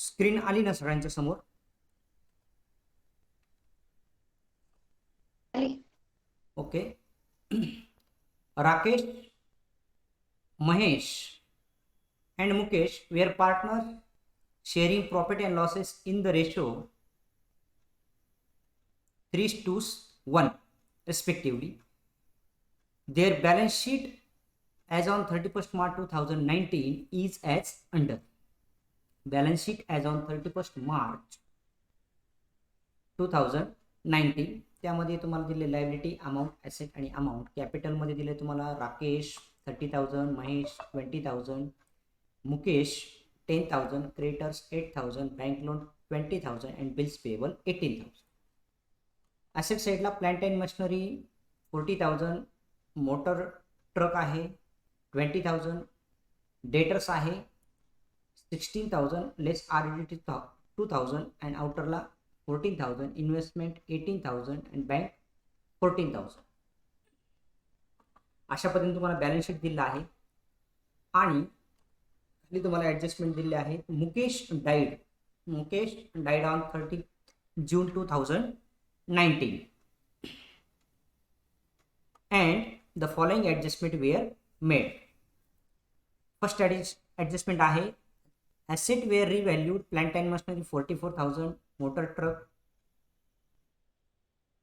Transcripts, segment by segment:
Screen आली ना सगळ्यांच्या समोर? Okay. Rakesh, Mahesh and Mukesh were partners sharing profit and losses in the ratio 3:1 respectively. Their balance sheet as on 31st March 2019 is as under. Balance sheet as on 31st March 2019 त्यामध्ये तुम्हाला दिले liability amount, asset आणि amount. कॅपिटलमध्ये दिले तुम्हाला Rakesh 30,000, Mahesh 20,000, Mukesh 10,000, creditors 8,000, bank loan 20,000 and bills payable 18,000. Asset साईडला plant and machinery 40,000, motor truck आहे 20,000, debtors आहे 16,000 लेस RDT 2,000 अँड आउटरला 14,000, इन्व्हेस्टमेंट 18,000 अँड बँक 14,000. अशा पद्धतीने तुम्हाला बॅलन्स शीट दिलं आहे आणि खाली तुम्हाला ॲडजस्टमेंट दिले आहे. Mukesh died on 30 June 2019 and the following adjustment were made. First adjustment आहे asset were revalued, plant and machinery 44,000, motor truck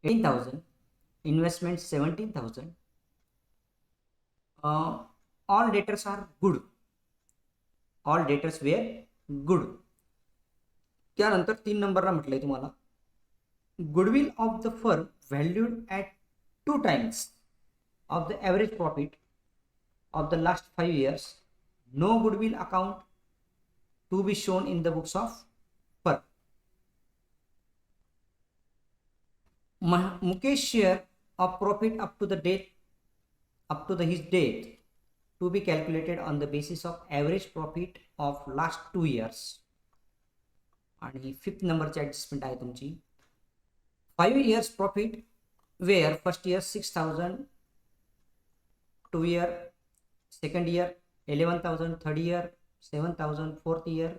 18,000, investment 17,000. All debtors are good. All debtors were good. त्यानंतर 3 नंबरला म्हटलंय तुम्हाला goodwill of the firm valued at 2 times of the average profit of the last 5 years. No goodwill account to be shown in the books of firm. Mukesh share of profit up to his date to be calculated on the basis of average profit of last 2 years. आणि 5th नंबरची adjustment आहे तुमची 5 years profit where first year 6,000, 2 year, second year 11,000, third year 7,000, fourth year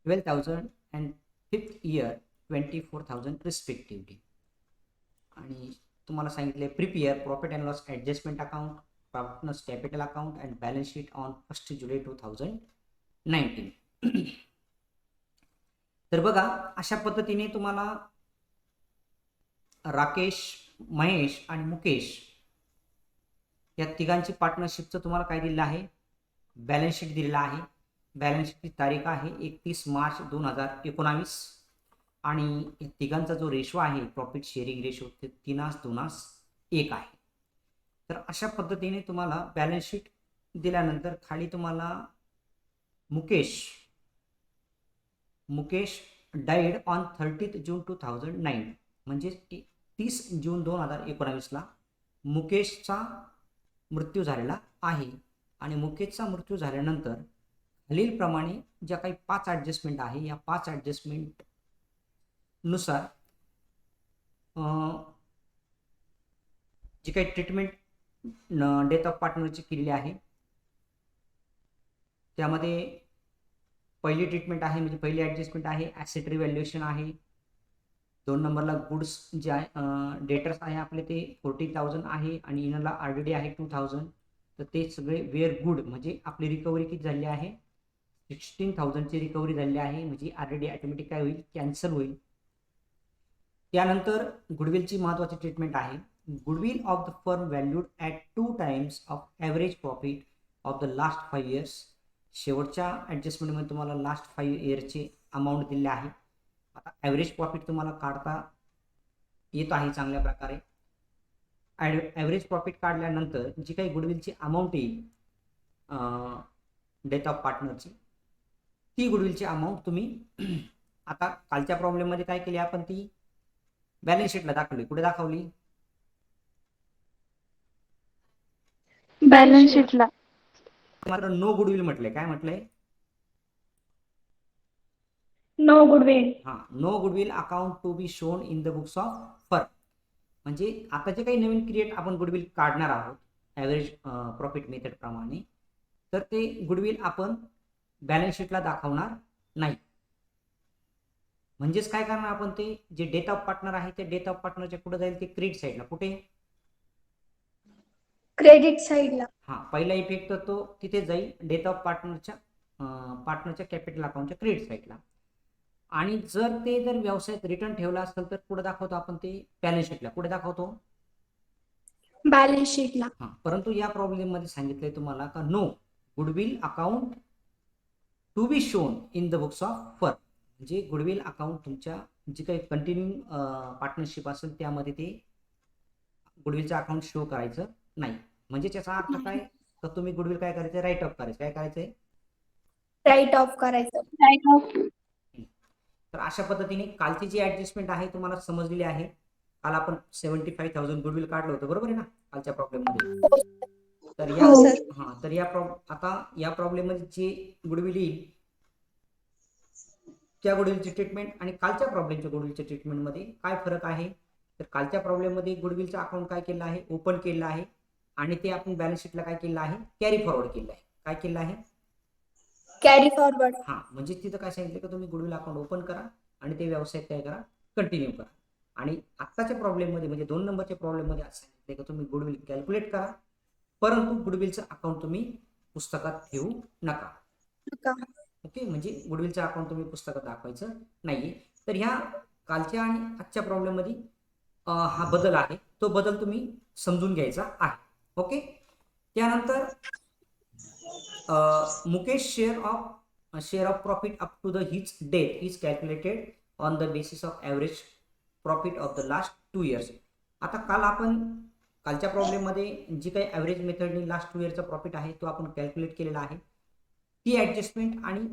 12,000 and 5th year 24,000 respectively. आणि तुम्हाला सांगितले prepare profit and loss adjustment account, partners capital account and balance sheet on 1 July 2019. तर बघा अशा पद्धतीने तुम्हाला राकेश, महेश आणि मुकेश या तिघांची पार्टनरशिपचं तुम्हाला काय दिलेलं आहे, बॅलन्स शीट दिलेलं आहे. बॅलन्स शीटची तारीख आहे 31 मार्च 2019 आणि या तिघांचा जो रेशो आहे प्रॉफिट शेअरिंग रेशो ते 3:1 आहे. तर अशा पद्धतीने तुम्हाला बॅलन्स शीट दिल्यानंतर खाली तुम्हाला मुकेश डाईड ऑन 30 जून 2009 म्हणजे 30 जून 2019ला मुकेशचा मृत्यू झालेला आहे. आणि मुकेशचा मृत्यू झाल्यानंतर खालीलप्रमाणे ज्या काही 5 ॲडजस्टमेंट आहे या 5 ॲडजस्टमेंट नुसार जी काही ट्रीटमेंट डेथ ऑफ पार्टनरची केलेली आहे त्यामध्ये पहिली ट्रीटमेंट आहे म्हणजे पहिली ॲडजस्टमेंट आहे ॲसेट रिव्हॅल्युएशन आहे. 2 नंबरला गुड्स जे आहे डेटर्स आहे आपले ते 40,000 आहे आणि इनरला RDD आहे 2,000. तर ते सगळे वेअर गुड म्हणजे आपली रिकव्हरी किती झाली आहे 16,000ची रिकव्हरी झाली आहे म्हणजे RDD ऑटोमॅटिक काय होईल कॅन्सल होईल. त्यानंतर गुडविलची महत्त्वाची ट्रीटमेंट आहे goodwill of the firm valued at 2 times of average profit of the last 5 years. शेवटच्या ॲडजस्टमेंटमध्ये तुम्हाला लास्ट 5 yearचे अमाऊंट दिले आहे. आता ॲव्हरेज प्रॉफिट तुम्हाला काढता येत आहे चांगल्या प्रकारे. ॲव्हरेज प्रॉफिट काढल्यानंतर जी काही गुडविलची अमाऊंट येईल डेथ ऑफ पार्टनरची ती गुडविलची अमाऊंट तुम्ही आता कालच्या प्रॉब्लेममध्ये काय केली आपण ती बॅलन्स शीटला दाखवली. कुठे दाखवली बॅलन्स शीटला. मात्र नो गुडविल म्हटलंय. काय म्हटलंय no goodwill. No goodwill account to be shown in the books of firm. म्हणजे आता जे काही नवीन क्रिएट आपण गुडविल काढणार आहोत ॲव्हरेज प्रॉफिट मेथड प्रमाणे तर ते गुडविल आपण बॅलन्स शीटला दाखवणार नाही. म्हणजेच काय करणार आपण, ते जे डेट ऑफ पार्टनर आहे ते डेट ऑफ पार्टनरच्या कुठे जाईल, ते क्रेडिट साईडला. कुठे? क्रेडिट साईडला. हा, पहिला इफेक्ट तर तो तिथे जाईल, डेट ऑफ पार्टनरच्या कॅपिटल अकाउंटच्या क्रेडिट साईडला. आणि जर व्यवसायात रिटर्न ठेवला असेल तर कुठे दाखवतो आपण, ते बॅलन्स शीटला. कुठे दाखवतो? बॅलन्स शीटला. हा, परंतु या प्रॉब्लेम मध्ये सांगितलंय तुम्हाला का no goodwill account to be shown in the books of firm. म्हणजे गुडविल अकाउंट तुमच्या जे काही कंटिन्यू पार्टनरशिप असेल त्यामध्ये ते गुडविलचं अकाउंट शो करायचं नाही. म्हणजे त्याचा अर्थ काय, तर तुम्ही गुडविल काय करायचं, राईट ऑफ करायचं. काय करायचंय? राईट ऑफ करायचं. तर अशा पद्धतीने कालची जी ऍडजस्टमेंट आहे तुम्हाला समजलेली आहे. काल आपण 75,000 गुडविल काढलं होतं, बरोबर आहे ना, कालच्या प्रॉब्लेम मध्ये. तर या तर आता या प्रॉब्लेम मध्ये जे गुडविल येईल त्या गुडविलची ट्रीटमेंट आणि कालच्या प्रॉब्लेमच्या गुडविलच्या ट्रीटमेंट मध्ये काय फरक आहे, तर कालच्या प्रॉब्लेम मध्ये गुडविलचं अकाउंट काय केलं आहे, ओपन केलं आहे. आणि ते आपण बॅलन्स शीटला काय केलं आहे, कॅरी फॉरवर्ड केलं आहे. काय केलं आहे? Carry forward. हा, म्हणजे तिथं काय सांगितलं की तुम्ही गुडविल अकाउंट ओपन करा आणि ते व्यवसाय काय करा, कंटिन्यू करा. आणि आत्ताच्या प्रॉब्लेम मध्ये म्हणजे 2 नंबरच्या प्रॉब्लेम मध्ये असं सांगितलं की तुम्ही गुडविल कॅल्क्युलेट करा, परंतु गुडविलचं अकाउंट तुम्ही पुस्तकात ठेवू नका. ओके, म्हणजे गुडविलचं अकाउंट तुम्ही पुस्तकात दाखवायचं नाहीये. तर ह्या कालच्या आणि आजच्या प्रॉब्लेम मध्ये हा बदल आहे, तो बदल तुम्ही समजून घ्यायचा आहे. ओके, त्यानंतर Mukesh share of profit up to the his death is calculated on the basis of average profit of the last 2 years. आता कालच्या प्रॉब्लेम मध्ये जी काही ॲव्हरेज मेथडने लास्ट 2 yearचा प्रॉफिट आहे तो आपण कॅल्क्युलेट केलेला आहे. ती ऍडजस्टमेंट आणि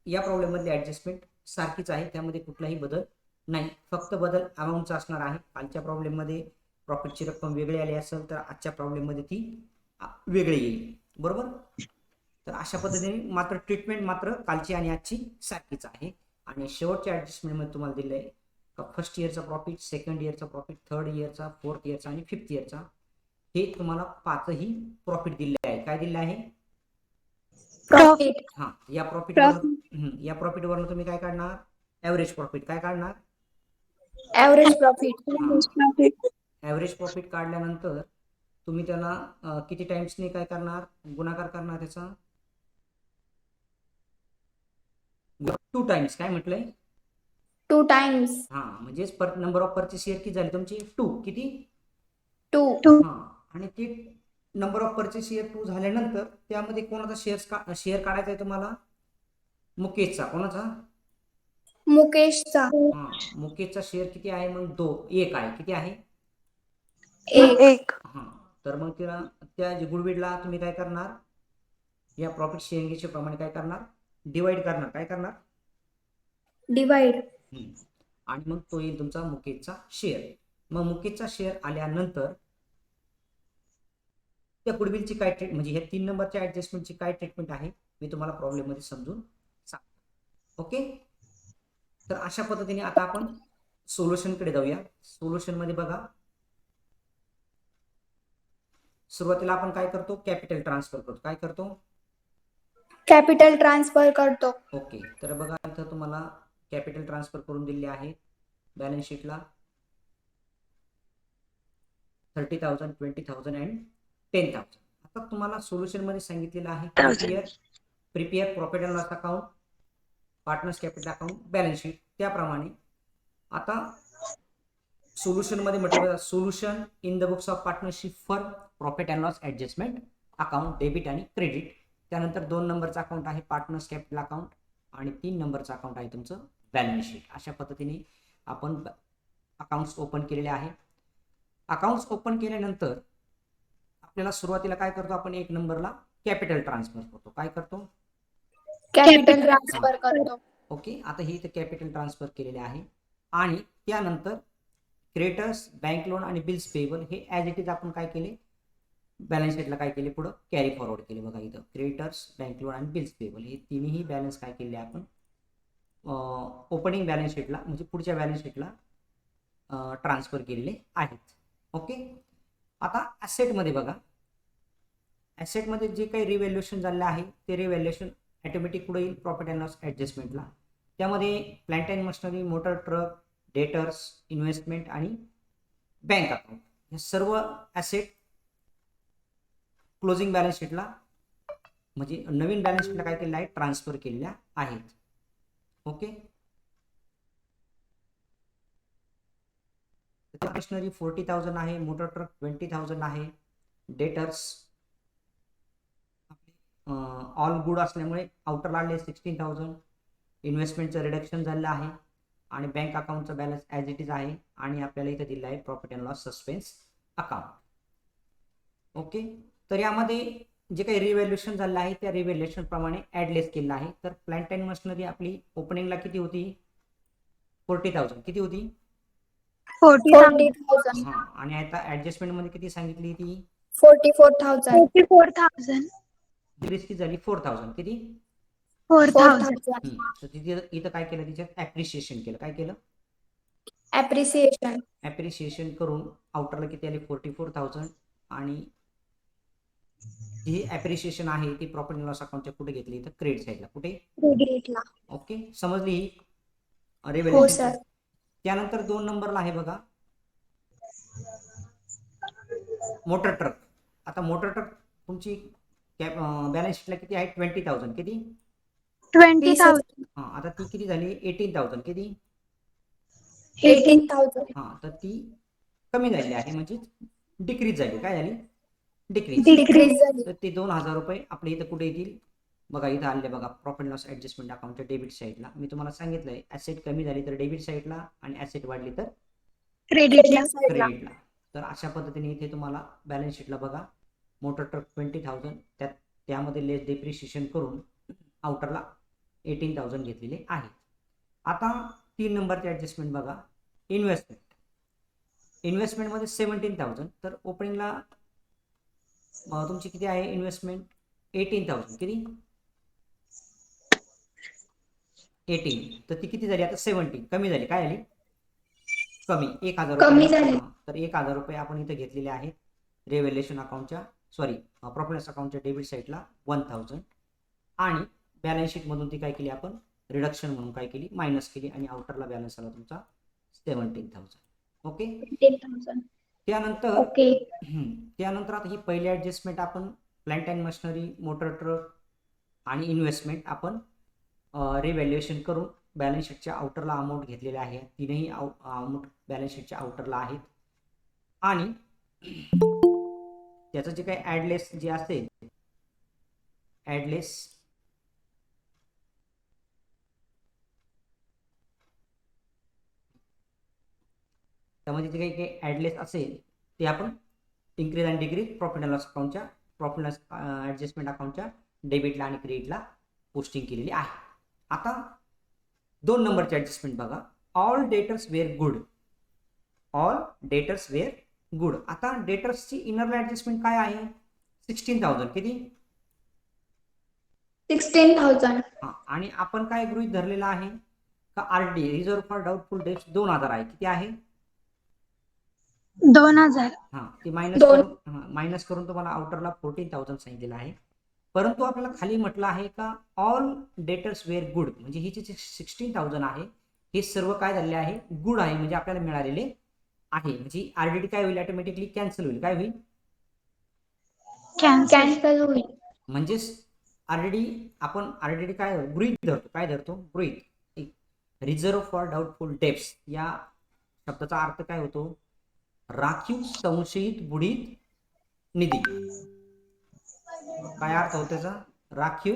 या प्रॉब्लेम मधली ऍडजस्टमेंट सारखीच आहे, त्यामध्ये कुठलाही बदल नाही. फक्त बदल अमाऊंटचा असणार आहे. कालच्या प्रॉब्लेम मध्ये प्रॉफिटची रक्कम वेगळी आली असेल तर आजच्या प्रॉब्लेम मध्ये ती वेगळी येईल, बरोबर. तर अशा पद्धतीने मात्र ट्रीटमेंट मात्र कालची आणि आजची सारखीच आहे. आणि शेवटच्या ऍडजस्टमेंट मध्ये तुम्हाला दिलं आहे का फर्स्ट इयरचा प्रॉफिट, सेकंड इयरचा प्रॉफिट, थर्ड इयरचा, फोर्थ इयरचा आणि फिफ्थ इयरचा, हे तुम्हाला 5ही प्रॉफिट दिले आहे. काय दिले आहे? प्रॉफिट. हा, या प्रॉफिट वरून तुम्ही काय काढणार, ॲव्हरेज प्रॉफिट. काय काढणार? Average profit. ॲव्हरेज प्रॉफिट काढल्यानंतर तुम्ही त्याला किती टाइम्सने काय करणार, गुणाकार करणार त्याचा 2 टाइम्स. काय म्हटलंय? 2 टाइम्स. हा, म्हणजे नंबर ऑफ परचेस शेअर किती झाले तुमची? 2. किती? 2. हा, आणि ते नंबर ऑफ परचेस शेअर 2 झाल्यानंतर त्यामध्ये कोणाचा शेअर काढायचा आहे तुम्हाला? मुकेशचा. कोणाचा? मुकेशचा. हा, मुकेशचा शेअर किती आहे मग? 1 आहे. किती आहे? 1. हा, तर मग त्या गुडविलला तुम्ही काय करणार, या प्रॉफिट शेअरिंगच्या प्रमाणे काय करणार, डिवाइड करणार. काय करणार? डिवाइड. आणि मग तो येईल तुमचा मुकेशचा शेअर. मग मुकेशचा शेअर आल्यानंतर त्या गुडविलची काय म्हणजे ह्या 3 नंबरच्या ऍडजस्टमेंटची काय ट्रीटमेंट आहे मी तुम्हाला प्रॉब्लेम मध्ये समजून सांगतो. ओके, तर अशा पद्धतीने आता आपण सोल्युशन कडे जाऊया. सोल्युशन मध्ये बघा, सुरुवातीला आपण काय करतो, कॅपिटल ट्रान्सफर करतो. काय करतो? कॅपिटल ट्रान्सफर करतो. ओके, तर बघा इथं तुम्हाला कॅपिटल ट्रान्सफर करून दिले आहे बॅलन्स शीटला 30,000, 20,000 अँड 10,000. आता तुम्हाला सोल्युशन मध्ये सांगितलेलं आहे prepare profit and loss account, partners capital account, balance sheet. त्याप्रमाणे आता सोल्युशन मध्ये म्हटलं, solution in the books of partnership for profit and loss adjustment account, debit आणि क्रेडिट. त्यानंतर 2 नंबरचा अकाउंट आहे पार्टनर्स कॅपिटल अकाउंट आणि 3 नंबरचा अकाउंट आहे तुमचं बॅलन्स शीट. अशा पद्धतीने आपण अकाउंट्स ओपन केलेले आहे. अकाउंट्स ओपन केल्यानंतर आपल्याला सुरुवातीला काय करतो, आपण 1 नंबरला कॅपिटल ट्रान्सफर करतो. काय करतो? कॅपिटल ट्रान्सफर करतो. ओके, आता हे इथे कॅपिटल ट्रान्सफर केलेले आहे. आणि त्यानंतर क्रेडिटर्स, बँक लोन आणि बिल्स पेएबल हे ॲज इट इज आपण काय केले, बॅलन्स शीटला काय केले, पुढे कॅरी फॉरवर्ड केले. बघा इथं क्रेडिटर्स, बँक लोन आणि बिल्स पेएबल हे तिन्ही बॅलन्स काय केले आपण ओपनिंग बॅलन्स शीटला म्हणजे पुढच्या बॅलन्स शीटला ट्रान्सफर केलेले आहेत. ओके, आता ॲसेटमध्ये बघा, ॲसेटमध्ये जे काही रिव्हॅल्युएशन झालेलं आहे ते रिव्हॅल्युएशन ऑटोमॅटिक पुढे येईल प्रॉफिट अँड लॉस ॲडजस्टमेंटला. त्यामध्ये plant and machinery, motor, truck, debtors, investment आणि बँक अकाउंट हे सर्व ॲसेट क्लोजिंग बॅलन्स शीटला म्हणजे नवीन बॅलन्स शीटला काय केलेलं आहे, ट्रान्सफर केलेल्या आहेत. ओके. मशिनरी 40,000 आहे, मोटर ट्रक 20,000 आहे, डेटर्स ऑल गुड असल्यामुळे आउटरला आले 16,000, इन्व्हेस्टमेंटचं रिडक्शन झालेलं आहे आणि बँक अकाउंटचा बॅलन्स ॲज इट इज आहे आणि आपल्याला इथे दिलं आहे profit and loss suspense account. Okay. तर यामध्ये जे काही रिव्हॅल्युएशन झालं आहे त्या रिव्हॅल्युएशन प्रमाणे ॲडलेस केलेलं आहे. तर प्लांट अँड मशिनरी आपली ओपनिंगला किती होती, 40,000 किती होती, 40,000. हां, आणि आता ॲडजस्टमेंटमध्ये किती सांगितली ती, 44,000. 44,000. डिक्रीज किती झाली, 4,000 किती. 4,000. तर तिथे इथं काय केलं, तिच्यात ॲप्रिशिएशन केलं. काय केलं, ऍप्रिसिएशन. ॲप्रिशिएशन करून आउटरला किती आली, 44,000 आणि ही ॲप्रिशिएशन आहे ती प्रॉफिट अँड लॉस अकाउंटच्या कुठे घेतली, तर क्रेडिट साईडला. कुठे, क्रेडिटला. ओके. समजली ही हो रिव्हॅल्युएशन. सर. त्यानंतर 2 नंबरला आहे बघा मोटर ट्रक. आता मोटर ट्रक तुमची बॅलन्स शीटला किती आहे, 20,000 किती. 20,000. हां, आता ती किती झाली, 18,000 किती. 18,000. हां, तर ती कमी झालेली आहे म्हणजे डिक्रीज झाली. काय झाली, डिक्रीज. डिक्रीज झाली. तर ते 2,000 रुपये आपल्या इथं कुठे येतील बघा, इथं आले बघा प्रॉफिट लॉस ॲडजस्टमेंट अकाउंटच्या डेबिट साईडला. मी तुम्हाला सांगितलंय ॲसेट कमी झाली तर डेबिट साईडला आणि ॲसेट वाढली तर क्रेडिटला. क्रेडिटला. तर अशा पद्धतीने इथे तुम्हाला बॅलन्स शीटला बघा मोटर ट्रक 20,000 त्यामध्ये लेस डेप्रिशिएशन करून आउटरला 18,000 घेतलेले आहे. आता 3 नंबरचे ॲडजस्टमेंट बघा, इन्व्हेस्टमेंट. इन्व्हेस्टमेंटमध्ये 17,000 तर ओपनिंगला तुमची किती आहे इन्व्हेस्टमेंट, 18,000 किती, 18. तर ती किती झाली आता, 17 कमी झाली. काय झाली, कमी, 1,000 कमी रुपये. झाली. तर 1,000 रुपये आपण इथे घेतलेले आहेत रिव्हॅल्युएशन अकाउंटच्या प्रॉफिट लॉस अकाउंटच्या डेबिट साईडला 1,000 आणि बॅलन्स शीटमधून ती काय केली आपण, रिडक्शन म्हणून काय केली, मायनस केली आणि आउटरला बॅलन्स आला तुमचा 17,000. ओके. 18,000. त्यानंतर ओके. त्यानंतर आता ही पहिली ॲडजस्टमेंट आपण plant and machinery, motor truck आणि इन्व्हेस्टमेंट आपण रिव्हॅल्युएशन करून बॅलन्स शीटच्या आउटरला अमाऊंट घेतलेले आहे. तीनही अमाऊंट बॅलन्स शीटच्या आउटरला आहेत आणि त्याचं जे काही ॲडलेस जे असेल, ॲडलेस त्यामध्ये जे काही ॲडलेस असेल ते आपण increase and decrease profit and loss अकाउंटच्या प्रॉफिट लॉस ॲडजस्टमेंट अकाउंटच्या डेबिटला आणि क्रेडिटला पोस्टिंग केलेली आहे. आता 2 नंबरचे ॲडजस्टमेंट बघा, all debtors were good. All debtors were good. आता डेटर्सची इनरला ॲडजस्टमेंट काय आहे, 16,000 किती, 16,000. हां, आणि आपण काय गृहीत धरलेलं आहे का, RD reserve for doubtful debts 2,000 आहे. किती आहे, 2,000. हां, ती दोन. मायनस करून तुम्हाला आउटरला 14,000 सांगितलेलं आहे. परंतु आपल्याला खाली म्हटलं आहे का ऑल डेटर्स वेअर गुड, म्हणजे ही जी 16,000 आहे हे सर्व काय झालेले आहे, गुड आहे, म्हणजे आपल्याला मिळालेले आहे. म्हणजे RDD काय होईल, ऑटोमॅटिकली कॅन्सल होईल. काय होईल, कॅन्सल होईल. म्हणजेच आपण RDD काय गृहीत धरतो, काय धरतो, गृहीत. रिझर्व्ह फॉर डाऊटफुल डेट्स या शब्दाचा अर्थ काय होतो, राखीव संशयित बुडीत निधी. काय अर्थ होतो त्याचा, राखीव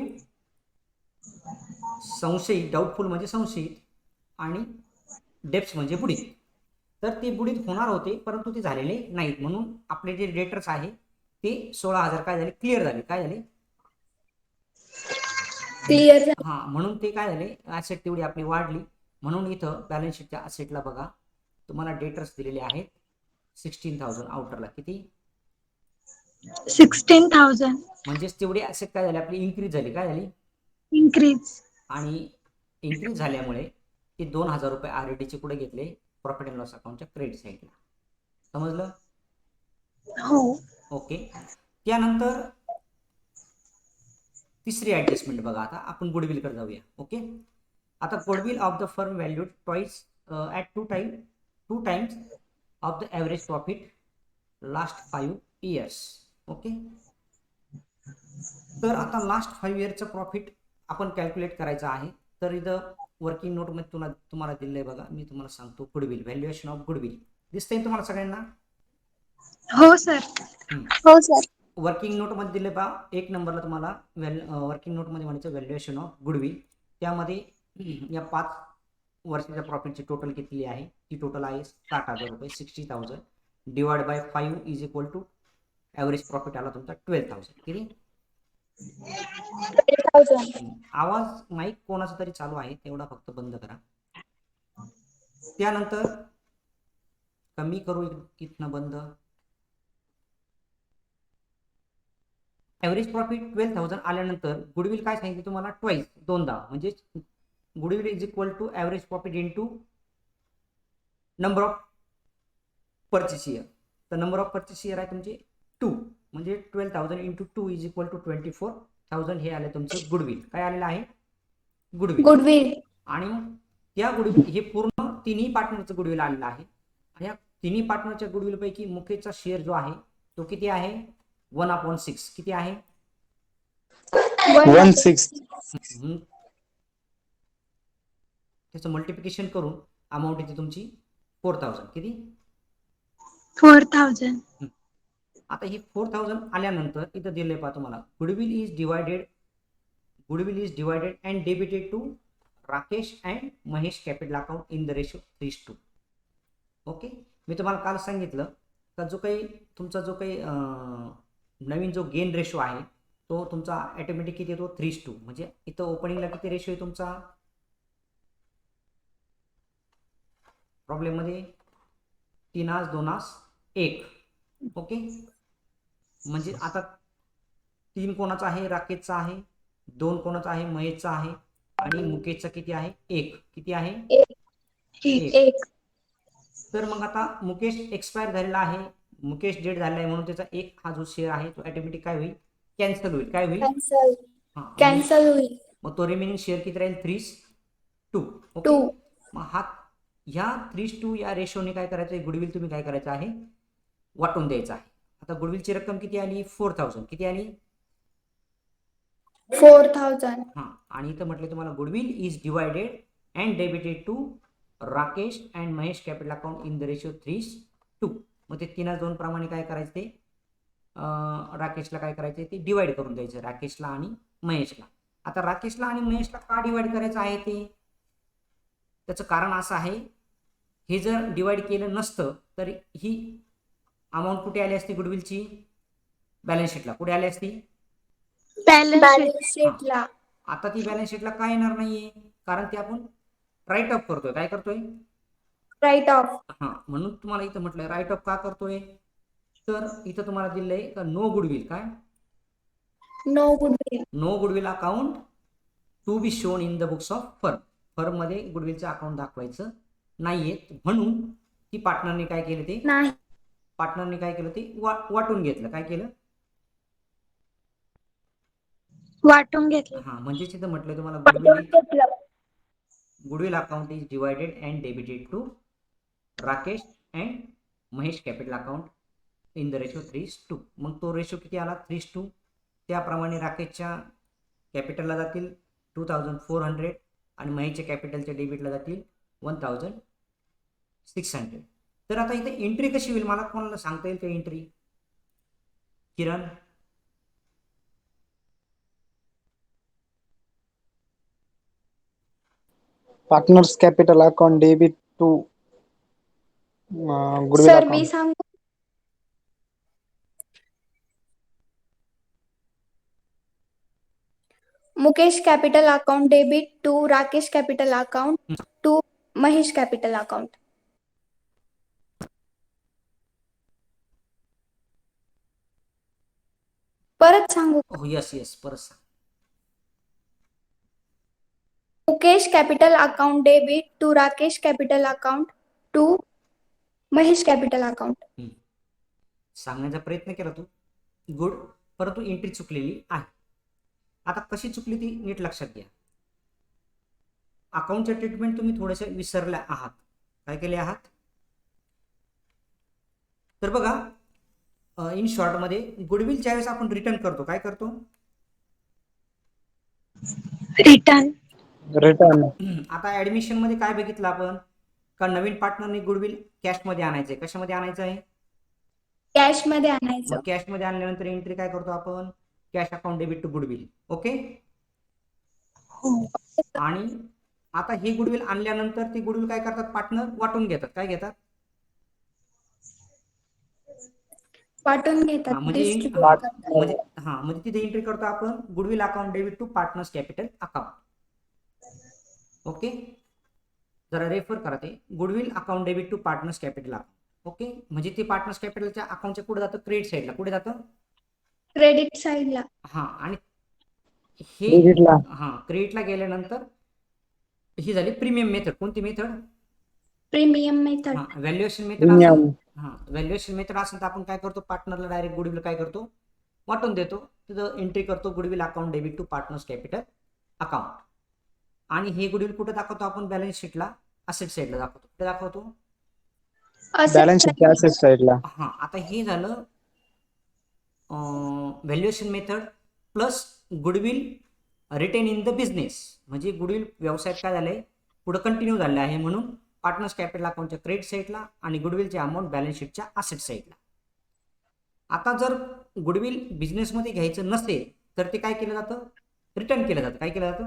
संशयित, डाऊटफुल म्हणजे संशयित आणि डेप्स म्हणजे बुडीत. तर ते बुडीत होणार होते परंतु ते झालेले नाहीत, म्हणून आपले जे डेटर्स आहे ते 16,000 काय झाले, क्लिअर झाले. काय झाले, क्लिअर झाली. हां, म्हणून ते काय झाले, ॲसेट तेवढी आपली वाढली. म्हणून इथं बॅलन्स शीटच्या ॲसेटला बघा तुम्हाला डेटर्स दिलेले आहेत 16,000 आउटरला. किती, 16,000. म्हणजेच तेवढी ॲसेट काय झाली आपली, इन्क्रीज झाली. काय झाली, इन्क्रीज. आणि इन्क्रीज झाल्यामुळे ते 2,000 रुपये RDचे कुठे घेतले, प्रॉफिट अँड लॉस अकाउंटच्या क्रेडिट साईडला. समजलं, हो. ओके. त्यानंतर तिसरी ॲडजस्टमेंट बघा, आता आपण गुडविलकडे जाऊया. ओके. आता goodwill of the firm valued twice at two times of the average profit last 5 years. Okay, तर आता लास्ट 5 इयरचं प्रॉफिट आपण कॅल्क्युलेट करायचं आहे. तर इथं वर्किंग नोटमध्ये तुम्हाला दिलं आहे बघा, मी तुम्हाला सांगतो. गुडविल, व्हॅल्युएशन ऑफ गुडविल दिसतंय तुम्हाला सगळ्यांना? हो सर. हो सर. वर्किंग नोटमध्ये दिले बा, 1 नंबरला तुम्हाला वर्किंग नोटमध्ये म्हणायचं व्हॅल्युएशन ऑफ गुडविल. त्यामध्ये या 5 वर्षाच्या प्रॉफिटची टोटल किती आहे? ती टोटल आहे 60,000 रुपये, 60,000 divide by 5 is equal to average profit आला तुमचा 12,000. किती? 12,000. आवाज माईक कोणाचा तरी चालू आहे, तेवढा फक्त बंद करा. त्यानंतर कमी करू इथनं बंद. ॲव्हरेज प्रॉफिट 12,000 आल्यानंतर गुडविल काय सांगितलं तुम्हाला? ट्वाइस, दोनदा. म्हणजे goodwill is equal to average profit into number of purchase year. तर नंबर ऑफ परचेस इयर आहे तुमचे 2, म्हणजे 12,000 इंटू 2 इज इक्वल टू 24,000. हे आले तुमचं गुडविल. काय आलेलं आहे? गुडविल. गुडविल. आणि त्या गुडविल हे पूर्ण तिन्ही पार्टनरचं गुडविल आलेलं आहे. आणि या तिन्ही पार्टनरच्या गुडविल पैकी मुकेशचा शेअर जो आहे तो किती आहे? 1/6. किती आहे? 1/6. त्याचं मल्टिप्लिकेशन करून अमाऊंट येते तुमची 4,000. किती? 4,000. आता ही 4,000 आल्यानंतर इथं दिले पहा तुम्हाला, goodwill is divided and debited to Rakesh and Mahesh capital account in the ratio 3:2. Okay, मी तुम्हाला काल सांगितलं का जो काही नवीन जो गेन रेशो आहे तो तुमचा ऑटोमॅटिक किती येतो? 3:2. म्हणजे इथं ओपनिंगला किती रेशो आहे तुमचा? प्रॉब्लेममध्ये 3:2:1. ओके, म्हणजे आता 3 कोणाचा आहे? राकेशचा आहे. 2 कोणाचा आहे? महेशचा आहे. आणि मुकेशचा किती आहे? 1. किती आहे? 1. तर मग आता मुकेश एक्सपायर झालेला आहे, मुकेश डेड झालेला आहे, म्हणून त्याचा 1 हा जो शेअर आहे तो ऑटोमॅटिक काय होईल? कॅन्सल होईल. काय होईल? कॅन्सल होईल. मग तो रिमेनिंग शेअर किती राहील? 3:2. ओके, 2. मग ह्या 3:2 या रेशोने काय करायचं आहे? गुडविल तुम्ही काय करायचं आहे? वाटून द्यायचं आहे. आता गुडविलची रक्कम किती आली? 4,000. किती आली? 4,000. आणि इथं म्हटलं तुम्हाला goodwill is divided and debited to Rakesh and Mahesh capital account in the ratio 3:2. मग ते 3:2 प्रमाणे काय करायचं? ते राकेशला काय करायचं? ते डिवाइड करून द्यायचं, राकेशला आणि महेशला. आता राकेशला आणि महेशला का डिवाइड करायचं आहे? ते त्याचं कारण असं आहे, हे जर डिवाइड केलं नसतं तर ही अमाऊंट कुठे आली असती? गुडविलची बॅलन्स शीटला. कुठे आली असती? बॅलन्स शीटला. आता ती बॅलन्स शीटला काय येणार नाहीये, कारण ते आपण राईट ऑफ करतोय. काय करतोय? Write off. म्हणून तुम्हाला इथं म्हटलंय राईट ऑफ का करतोय? तर इथं तुम्हाला दिलंय का नो गुडविल. काय? No goodwill. No goodwill account to be shown in the books of firm. Firm मध्ये गुडविलचं अकाउंट दाखवायचं नाहीये, म्हणून ती पार्टनरने काय केलं? ते नाही. पार्टनरने काय केलं? ते वाटून घेतलं. काय केलं? वाटून घेतलं. म्हणजे तिथं म्हटलं तुम्हाला goodwill account is divided and debited to Rakesh and Mahesh capital account in the ratio 3:2. मग तो रेशो किती आला? 3:2. त्याप्रमाणे राकेशच्या कॅपिटलला जातील 2,400 आणि महेशच्या कॅपिटलच्या डेबिटला जातील 1,600. तर आता इथे एंट्री कशी होईल? मला कोणाला सांगता येईल का entry? Kiran? Partners capital account debit to goodwill sir मी अकाउंट. सांगू? Mukesh capital account debit to Rakesh capital account to Mahesh capital account. परत सांगू? यस परत सांग. Mukesh capital account debit to Rakesh capital account to Mahesh capital account. सांगण्याचा प्रयत्न केला तू, गुड, परंतु एंट्री चुकलेली आहे. आता कशी चुकली ती नीट लक्षात घ्या. अकाउंटचे ट्रीटमेंट तुम्ही थोडेसे विसरले आहात. काय केले आहात? तर बघा इन शॉर्टमध्ये गुडविलच्या वेळेस आपण रिटर्न करतो. काय करतो? रिटर्न. आता ऍडमिशन मध्ये काय बघितलं आपण? का नवीन पार्टनरने गुडविल कॅशमध्ये आणायचंय. कशामध्ये आणायचं आहे? कॅश मध्ये आणायचं. मग कॅशमध्ये आणल्यानंतर एंट्री काय करतो आपण? Cash account debit to goodwill. Okay. हो. आणि आता हे गुडविल आणल्यानंतर ते गुडविल काय करतात? पार्टनर वाटून घेतात. काय घेतात? वाटून घेतात. म्हणजे डिस्ट्रीब्यूट करतात. म्हणजे तिथे एंट्री करतो आपण goodwill account debit to partners capital account. Okay. जरा रेफर करा ते goodwill account debit to partners capital account. Okay. म्हणजे ते पार्टनर्स कॅपिटलच्या अकाउंटच्या पुढे जातं, क्रेडिट साईडला. कुठे जातं? क्रेडिट साईडला. आणि हे डेबिटला. क्रेडिटला गेल्यानंतर ही झाली प्रीमियम मेथड. कोणती method? Premium method. Valuation method. Premium. Valuation method असेल तर आपण काय करतो? पार्टनरला डायरेक्ट गुडविल काय करतो? वाटून देतो. तिथं एंट्री करतो goodwill account debit to partners capital account. आणि हे गुडविल कुठे दाखवतो आपण? बॅलन्स शीटला असेट साईडला दाखवतो. कुठे दाखवतो? बॅलन्स शीटच्या असेट साईडला. आता हे झालं valuation method plus goodwill retained in the business. म्हणजे गुडविल व्यवसायात काय झालंय? पुढे कंटिन्यू झाले आहे, म्हणून पार्टनर्स कॅपिटल अकाउंटच्या क्रेडिट साईडला आणि गुडविलचे अमाऊंट बॅलन्स शीटच्या असेट साईडला. आता जर गुडविल बिझनेसमध्ये घ्यायचं नसेल तर ते काय केलं जातं? रिटर्न केलं जातं. काय केलं जातं?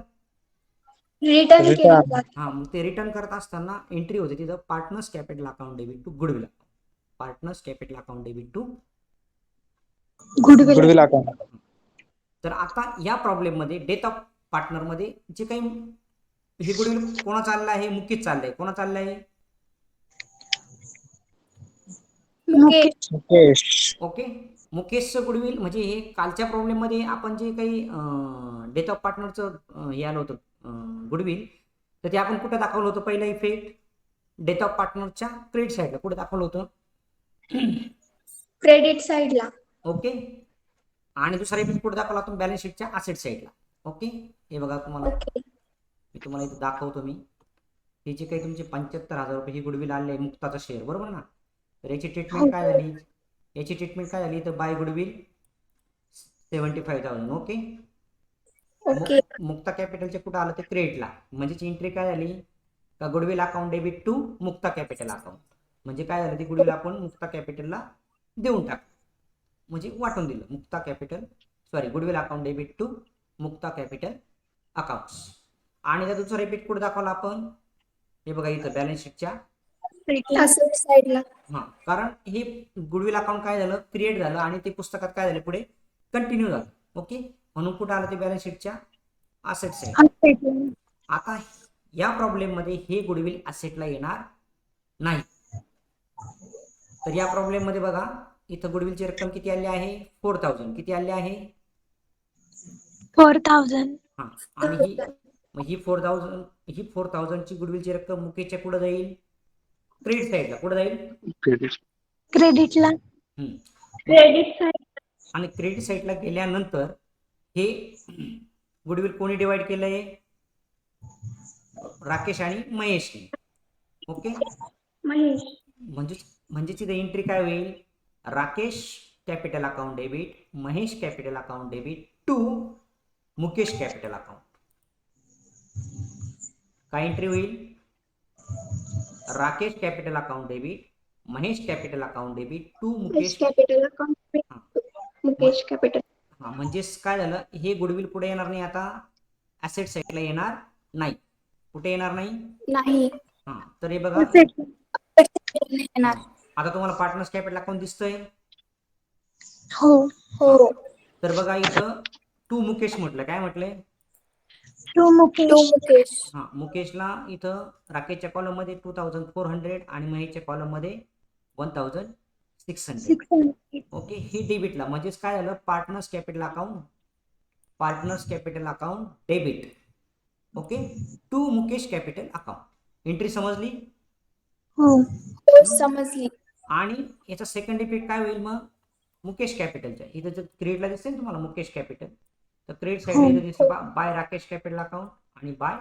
रिटर्न केलं जातं. मग ते रिटर्न करत असताना एंट्री होते तिथं partners capital account debit to goodwill account. Partners capital account debit to goodwill account. तर आता या प्रॉब्लेम मध्ये डेथ ऑफ पार्टनर मध्ये जे काही हे गुडविल कोणा चाललं आहे? मुकेश चाललंय. कोणा चाललंय? मुकेश. ओके. मुकेशचं गुडविल म्हणजे हे कालच्या प्रॉब्लेम मध्ये आपण जे काही डेथ ऑफ पार्टनरचं हे आलं होतं गुडविल, तर ते आपण कुठे दाखवलं होतं? पहिला इफेक्ट डेथ ऑफ पार्टनरच्या क्रेडिट साईडला. कुठे दाखवलं होतं? क्रेडिट साईडला. ओके. आणि दुसरा इफेक्ट कुठे दाखवला आपण? बॅलन्स शीटच्या असेट साईडला. ओके. हे बघा तुम्हाला मी तुम्हाला इथे दाखवतो. हे जे काही तुमचे 75,000 रुपये ही गुडविल आले आहे मुक्ताचा शेअर, बरोबर ना? तर याची ट्रीटमेंट काय झाली? याची ट्रीटमेंट काय झाली? तर by goodwill 75,000. Okay. Okay. Mukta कॅपिटलचे कुठं आलं? ते क्रेडिटला. म्हणजे एंट्री काय झाली? का goodwill account debit to Mukta capital account. म्हणजे काय झालं? ती गुडविल आपण मुक्ता कॅपिटलला देऊन टाक, म्हणजे वाटून दिलं. Mukta capital goodwill account debit to Mukta capital accounts. आणि त्या दुसरा इफेक्ट कुठे दाखवला आपण? हे बघा इथं बॅलन्स शीटच्या असेट साईडला. कारण हे गुडविल अकाउंट काय झालं? क्रिएट झालं आणि ते पुस्तकात काय झालं? पुढे कंटिन्यू झालं. ओके. म्हणून कुठे आलं? ते बॅलन्स शीटच्या असेट साईड. आता या प्रॉब्लेम मध्ये हे गुडविल असेटला येणार नाही. तर या प्रॉब्लेम मध्ये बघा इथं गुडविलची रक्कम किती आली आहे? 4,000. किती आली आहे? 4,000. आणि ही 4,000 ची गुडविलची रक्कम मुकेशच्या पुढे जाईल क्रेडिट साईडला. कुठे जाईल? क्रेडिटला. Credit side. आणि क्रेडिट साईडला गेल्यानंतर हे गुडविल कोणी डिवाइड केलंय? राकेश आणि महेशने. ओके. महेश. म्हणजे तिथे एंट्री काय होईल? Rakesh capital account debit, Mahesh capital account debit to Mukesh capital account. काय एंट्री होईल? Rakesh capital account debit, Mahesh capital account debit to Mukesh capital account. Mukesh capital. म्हणजेच काय झालं? हे गुडविल पुढे येणार नाही. आता ऍसेट साईडला येणार नाही. कुठे येणार नाही? तर हे बघा आता तुम्हाला पार्टनर्स कॅपिटल अकाउंट दिसतंय? हो. तर बघा इथं टू मुकेश म्हटलं. काय म्हटलंय? टू मुकेश. मुकेशला इथं राकेशच्या कॉलम मध्ये 2,400 आणि महेशच्या कॉलम मध्ये 1,600. ओके. ही डेबिटला. म्हणजेच काय झालं? Partners capital account debit. Okay. To Mukesh capital account. Entry समजली? हो. समजली. आणि याचा सेकंड इफेक्ट काय होईल मग? मुकेश कॅपिटलच्या इथं जर क्रेडिटला दिसते ना तुम्हाला मुकेश कॅपिटल, तर क्रेडिट साईडला इथं दिसते बाय राकेश कॅपिटल अकाउंट आणि बाय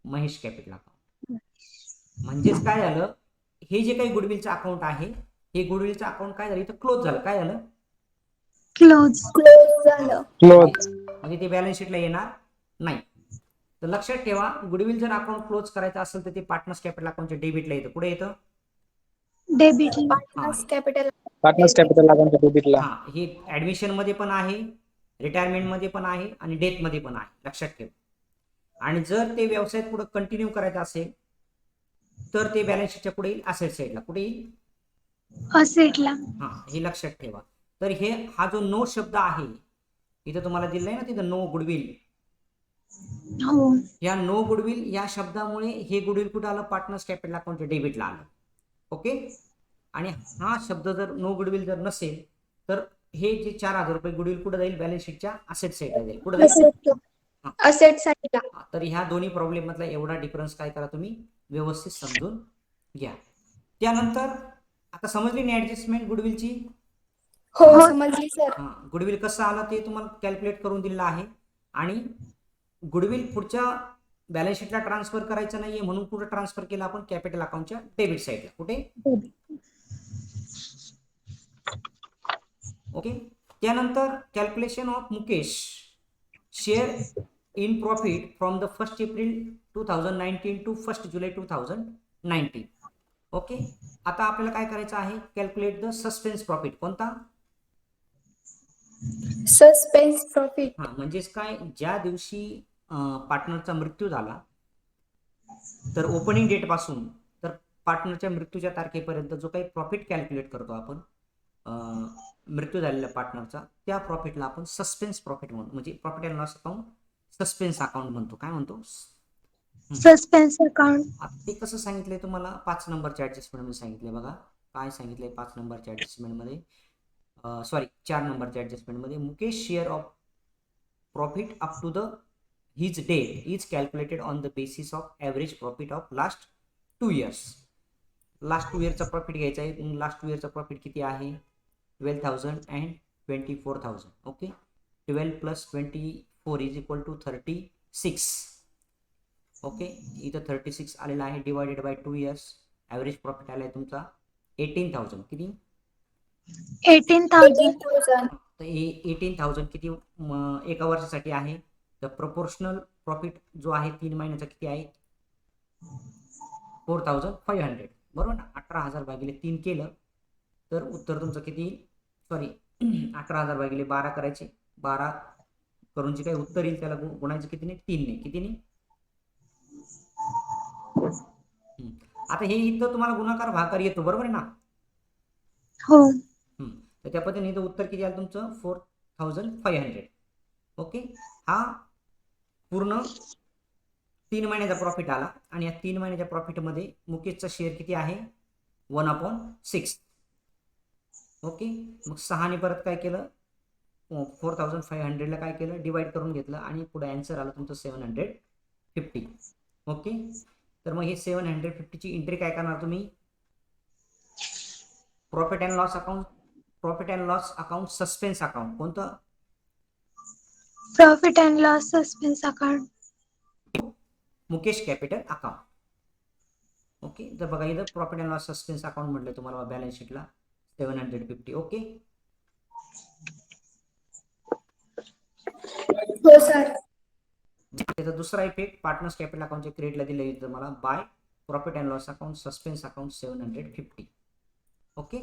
महेश कॅपिटल अकाउंट. म्हणजेच काय झालं, हे जे काही गुडविलचं अकाउंट आहे, हे गुडविलचं अकाउंट काय झालं, इथं क्लोज झालं. काय झालं, क्लोज. क्लोज झालं. क्लोज. म्हणजे ते बॅलन्स शीटला येणार नाही. तर लक्षात ठेवा, गुडविल जर अकाउंट क्लोज करायचं असेल तर ते पार्टनर्स कॅपिटल अकाउंटच्या डेबिटला येतं. कुठे येतं, डेबिटला. Partners capital partners capital account डेबिटला. हा, हे ऍडमिशन मध्ये पण आहे, रिटायरमेंट मध्ये पण आहे आणि डेथ मध्ये पण आहे. लक्षात ठेवा. आणि जर ते व्यवसायात पुढे कंटिन्यू करायचं असेल तर ते बॅलन्स शीटच्या पुढे येईल, असेट साईडला. कुठे येईल, असेटला. हा, हे लक्षात ठेवा. तर हे हा जो नो शब्द आहे इथं तुम्हाला दिलाय ना, तिथं नो गुडविल. हो. या नो गुडविल या शब्दामुळे हे गुडविल कुठं आलं, पार्टनर्स कॅपिटल अकाउंटच्या डेबिटला आलं. ओके. आणि हा शब्द जर नो गुडविल जर नसेल तर हे जे 4,000 रुपये गुडविल कुठे जाईल, बॅलन्स शीटच्या असेट साईडला जाईल. कुठे जाईल, असेट साईडला. तर ह्या दोन्ही प्रॉब्लेम मधला एवढा डिफरन्स काय करा, तुम्ही व्यवस्थित समजून घ्या. त्यानंतर आता समजली ना ऍडजस्टमेंट गुडविलची. हो समजली सर. हा, गुडविल कसं आलं ते तुम्हाला कॅल्क्युलेट करून दिलेलं आहे. आणि गुडविल पुढच्या बॅलन्स शीटला ट्रान्सफर करायचं नाहीये, म्हणून कुठे ट्रान्सफर केलं आपण, कॅपिटल अकाउंटच्या डेबिट साईडला. कुठे, ओके. त्यानंतर calculation of Mukesh share in profit from the 1 April 2019 to 1 July 2019. Okay. आता आपल्याला काय करायचं आहे, कॅल्क्युलेट द सस्पेन्स प्रॉफिट. कोणता, सस्पेन्स प्रॉफिट. हा, म्हणजेच काय, ज्या दिवशी पार्टनरचा मृत्यू झाला तर ओपनिंग डेट पासून तर पार्टनरच्या मृत्यूच्या तारखेपर्यंत जो काही प्रॉफिट कॅल्क्युलेट करतो आपण मृत्यू झालेल्या पार्टनरचा, त्या प्रॉफिटला आपण सस्पेन्स प्रॉफिट म्हणतो. म्हणजे profit and loss account suspense account म्हणतो. काय म्हणतो, सस्पेन्स अकाउंट. आता ते कसं सांगितलंय तुम्हाला, 5 नंबरच्या ऍडजस्टमेंट मध्ये सांगितलंय. बघा काय सांगितलंय 5 नंबरच्या ऍडजस्टमेंट मध्ये, सॉरी 4 नंबरच्या ऍडजस्टमेंट मध्ये, Mukesh share of profit up to the his date is calculated on the basis of average profit of last 2 years. Last 2 इयरचा प्रॉफिट घ्यायचा आहे. लास्ट 2 इयरचा प्रॉफिट किती आहे, 12,000 and 24,000. Okay. 12 + 24 is equal to 36. Okay. इथं 36 आलेला आहे, divided by 2 years. Average profit आलाय तुमचा 18,000. किती, 18,000. तर 18,000 किती एका वर्षासाठी आहे. तर प्रोपोर्शनल प्रॉफिट जो आहे 3 महिन्याचा किती आहे, 4,500. बरोबर ना. 18,000 भागिले 3 केलं तर उत्तर तुमचं किती येईल, सॉरी 18,000 भागिले 12 करायचे. 12 करून जे काही उत्तर येईल त्याला गुणायचं कितीने, 3ने. कितीने, आता हे इथं तुम्हाला गुणाकार भागाकार येतो. बरोबर आहे ना. हो. तर त्या पद्धतीने इथं उत्तर किती आलं तुमचं, 4,500. ओके. हा पूर्ण 3 महिन्याचा प्रॉफिट आला. आणि या 3 महिन्याच्या प्रॉफिटमध्ये मुकेशचा शेअर किती आहे, 1/6. ओके. मग 6ने परत काय केलं, 4,500ला काय केलं, डिवाइड करून घेतलं आणि पुढे आन्सर आलं तुमचं 750. ओके. तर मग हे 750ची एंट्री काय करणार तुम्ही, profit and loss account, profit and loss account suspense account. कोणतं, profit and loss suspense account. Mukesh capital account. Okay. तर बघा इथं profit and loss suspense account म्हटलं तुम्हाला बॅलन्स शीटला 750. ओके. हो सर. त्याचा दुसरा इफेक्ट पार्टनर्स कॅपिटल अकाउंटच्या क्रेडिटला दिले तुम्हाला by profit and loss account suspense account 750. Okay.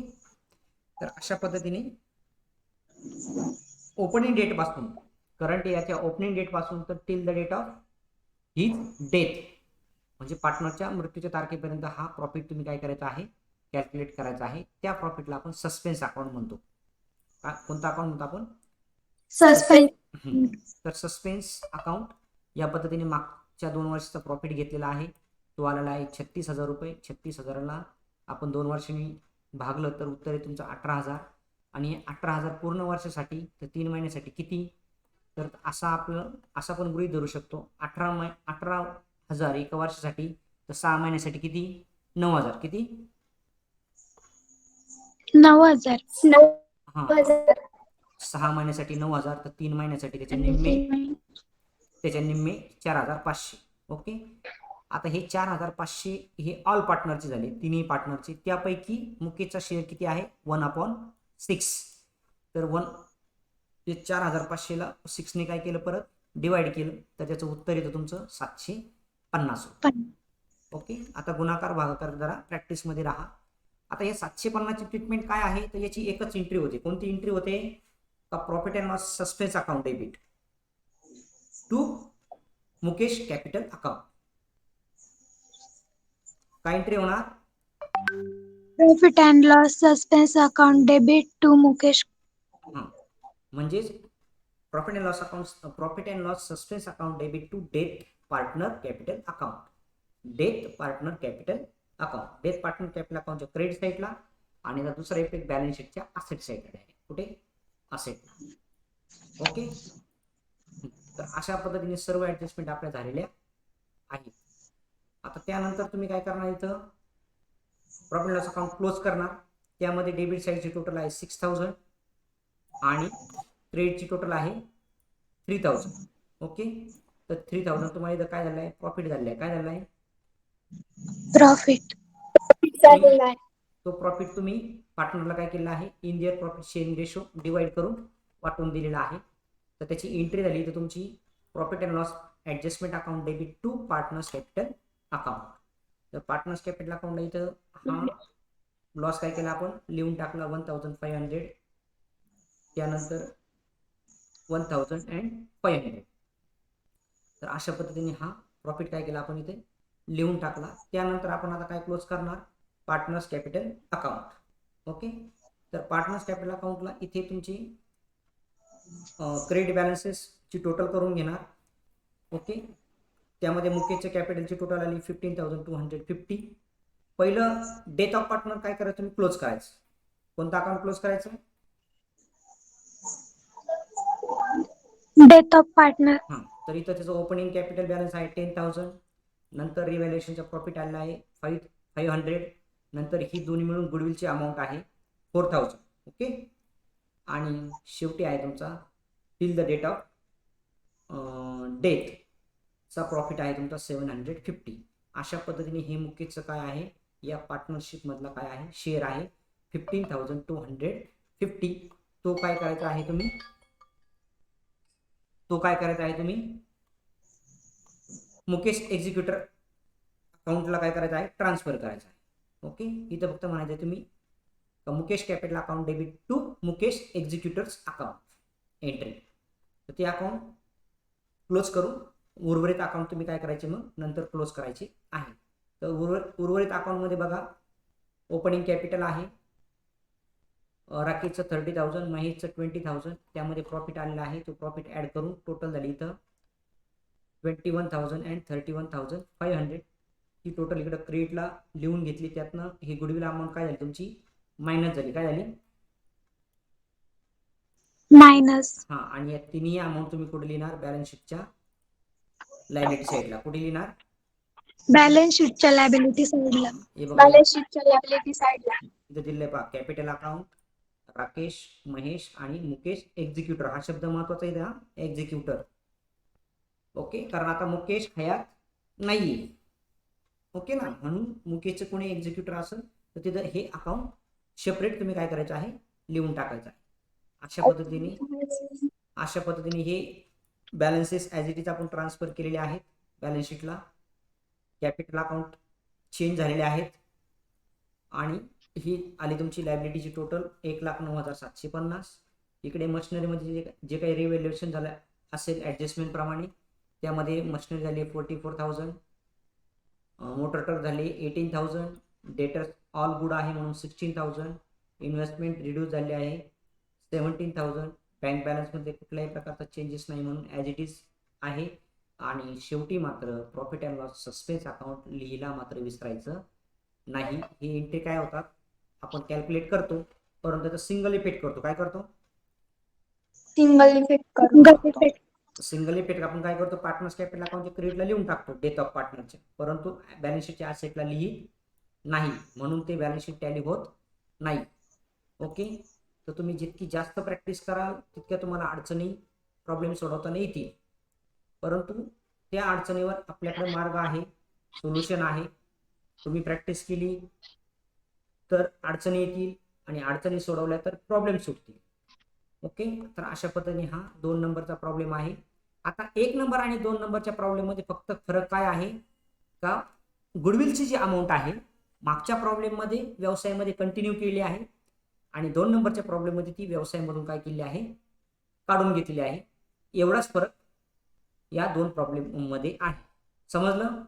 तर अशा पद्धतीने ओपनिंग डेट पासून, करंट इयरच्या ओपनिंग डेट पासून तर till the date of his death, म्हणजे पार्टनरच्या मृत्यूच्या तारखेपर्यंत हा प्रॉफिट तुम्ही काय करायचा आहे, कॅल्क्युलेट करायचा आहे. त्या प्रॉफिटला आपण सस्पेन्स अकाउंट म्हणतो. कोणता अकाउंट म्हणतो आपण, सस्पेन्स. तर सस्पेन्स अकाउंट या पद्धतीने मागच्या 2 वर्षाचा प्रॉफिट घेतलेला आहे. तो आलेला आहे 36,000 रुपये. 36,000ला आपण 2 वर्षांनी भागलं तर उत्तर आहे तुमचं 18,000. आणि 18,000 पूर्ण वर्षासाठी, तर 3 महिन्यासाठी किती, तर असा पण गृहीत धरू शकतो 18,000 एका वर्षासाठी, तर 6 महिन्यासाठी किती, 9,000. किती, 9,000. हा, 6 महिन्यासाठी 9,000, तर 3 महिन्यासाठी त्याच्या निम्मे 4,500. ओके. आता हे 4,500 हे ऑल पार्टनरचे झाले, तिन्ही पार्टनरचे. त्यापैकी मुकेशचा शेअर किती आहे? 1/6. तर 4,500ला 6ने काय केलं? परत डिवाइड केलं, तर त्याचं उत्तर येतं तुमचं 750. ओके. आता गुणाकार भागाकार जरा प्रॅक्टिसमध्ये राहा. आता या 750ची ट्रीटमेंट काय आहे? तर याची एकच एंट्री होते. कोणती एंट्री होते? का profit and loss suspense account debit to Mukesh capital account. काय एंट्री होणार? Profit and loss suspense account debit to Mukesh. हां, म्हणजेच profit and loss suspense account debit to that partner capital account. That partner capital अकाउंटच्या credit साईडला आणि दुसरा effect balance शीटच्या asset साईडला आहे. कुठे? असेट. ओके. तर अशा पद्धतीने सर्व ऍडजस्टमेंट आपल्या झालेल्या आहेत. आता त्यानंतर तुम्ही काय करणार? इथं प्रॉफिट लॉस अकाउंट क्लोज करणार. त्यामध्ये डेबिट साईडची टोटल आहे 6,000 आणि क्रेडिटची टोटल आहे 3,000. ओके. तर 3,000 तुम्हाला इथं काय झालं आहे? प्रॉफिट झालेलं आहे. काय झालं आहे? प्रॉफिट. तो प्रॉफिट तुम्ही पार्टनरला काय केलेला आहे? In their profit sharing ratio divide करून वाटून दिलेला आहे. तर त्याची एंट्री झाली तर तुमची profit and loss adjustment account debit to partners capital account. तर पार्टनर्स कॅपिटल अकाउंटला इथं हा लॉस काय केला? आपण लिहून टाकला 1,500. त्यानंतर 1,500. तर अशा पद्धतीने हा प्रॉफिट काय केला? आपण इथे लिहून टाकला. त्यानंतर आपण आता काय क्लोज करणार? Partners capital account. ओके. तर पार्टनर्स कॅपिटल अकाउंटला इथे तुमची क्रेडिट बॅलन्सेसची टोटल करून घेणार. ओके. त्यामध्ये मुकेशच्या कॅपिटलची टोटल आली 15,250. पहिलं डेट ऑफ पार्टनर काय करायचं? तुम्ही क्लोज करायचं. कोणतं अकाउंट क्लोज करायचं? Date of partner. हां, तर इथं त्याचं ओपनिंग कॅपिटल बॅलन्स आहे 10,000. नंतर रिव्हॅल्युएशनचा प्रॉफिट आलेला आहे 500. नंतर ही दोन्ही मिळून गुडविलची अमाऊंट आहे 4,000. ओके. आणि शेवटी आहे तुमचा टिल द डेट ऑफ डेथचा प्रॉफिट आहे तुमचा 750. अशा पद्धतीने हे मुकेशचं काय आहे? या पार्टनरशिपमधला काय आहे? शेअर आहे 15,250. तो काय करायचा आहे तुम्ही? मुकेश एक्झिक्युटर अकाउंटला काय करायचं आहे? ट्रान्सफर करायचं आहे. ओके. इथं फक्त म्हणायचं तुम्ही Mukesh capital account debit to Mukesh executors account entry. तर ते अकाउंट क्लोज करून उर्वरित अकाउंट तुम्ही काय करायचे? मग नंतर क्लोज करायचे आहे. तर उर्वरित अकाउंटमध्ये बघा ओपनिंग कॅपिटल आहे राकेशचं 30,000, महेशचं 20,000. त्यामध्ये प्रॉफिट आलेला आहे. तो प्रॉफिट ॲड करून टोटल झाली इथं 21,000 अँड 31,500. ही टोटल इकडं क्रेडिटला लिहून घेतली. त्यातनं ही गुडविल अमाऊंट काय झाली? तुमची मायनस झाली. काय झाली? मायनस. हां, आणि या तिन्ही अमाऊंट तुम्ही कुठे लिहिणार? बॅलन्स शीटच्या लायबिलिटी साईडला. कुठे लिहिणार? बॅलन्स शीटच्या लायबिलिटी साईडला. हे बघा शीटच्या लायबिलिटी साईडला. इथं दिले पहा कॅपिटल अकाउंट राकेश, महेश आणि मुकेश एक्झिक्युटर. हा शब्द महत्वाचा आहे. हा एक्झिक्युटर. ओके. कारण आता मुकेश हयात नाहीये. ओके ना. म्हणून मुकेशचं कोणी एक्झिक्युटर असेल तर तिथं हे अकाउंट सेपरेट तुम्ही काय करायचं आहे? लिहून टाकायचं आहे. अशा पद्धतीने हे बॅलन्सेस ॲज इट इज आपण ट्रान्सफर केलेले आहेत बॅलन्स शीटला. कॅपिटल अकाउंट चेंज झालेले आहेत आणि ही आली तुमची लायबिलिटीची टोटल 1,09,750. इकडे मशिनरीमध्ये जे काही रिव्हॅल्युएशन झालं असेल ॲडजस्टमेंटप्रमाणे त्यामध्ये मशिनरी झाली 44,000, मोटर ट्रक झाले 18,000, डेटर्स ऑल गुड आहे म्हणून 16,000, इन्व्हेस्टमेंट रिड्यूस झाले आहे 17,000. बँक बॅलन्समध्ये कुठल्याही प्रकारचा चेंजेस नाही म्हणून ॲज इट इज आहे. आणि शेवटी मात्र profit and loss suspense account लिहिला मात्र विसरायचं नाही. ही एंट्री काय होतात? आपण कॅल्क्युलेट करतो परंतु त्याचा सिंगल इफेक्ट करतो. काय करतो? सिंगल इफेक्ट सिंगल इफेक्ट आपण काय करतो? पार्टनर्स कॅपिटल अकाउंटच्या क्रेडिटला लिहून टाकतो डेट ऑफ पार्टनरचे, परंतु बॅलन्स शीटच्या ॲसेटला लिहित नाही म्हणून ते बॅलन्स शीट टॅली होत नाही. ओके. तर तुम्ही जितकी जास्त प्रॅक्टिस कराल तितक्या तुम्हाला अडचणी प्रॉब्लेम सोडवताना येतील. परंतु त्या अडचणीवर आपल्याकडे मार्ग आहे. सोल्युशन आहे. तुम्ही प्रॅक्टिस केली तर अडचणी येतील आणि अडचणी सोडवल्या तर प्रॉब्लेम सुटतील. ओके, तर अशा पद्धतीने हा 2 नंबरचा प्रॉब्लेम आहे. आता 1 नंबर आणि 2 नंबरच्या प्रॉब्लेम मध्ये फक्त फरक काय आहे का गुडविलची जी अमाऊंट आहे मागच्या प्रॉब्लेम मध्ये व्यवसायामध्ये कंटिन्यू केली आहे आणि 2 नंबरच्या प्रॉब्लेम मध्ये ती व्यवसायामधून काय केली आहे, काढून घेतलेली आहे. एवढाच फरक या 2 प्रॉब्लेम मध्ये आहे. समजलं?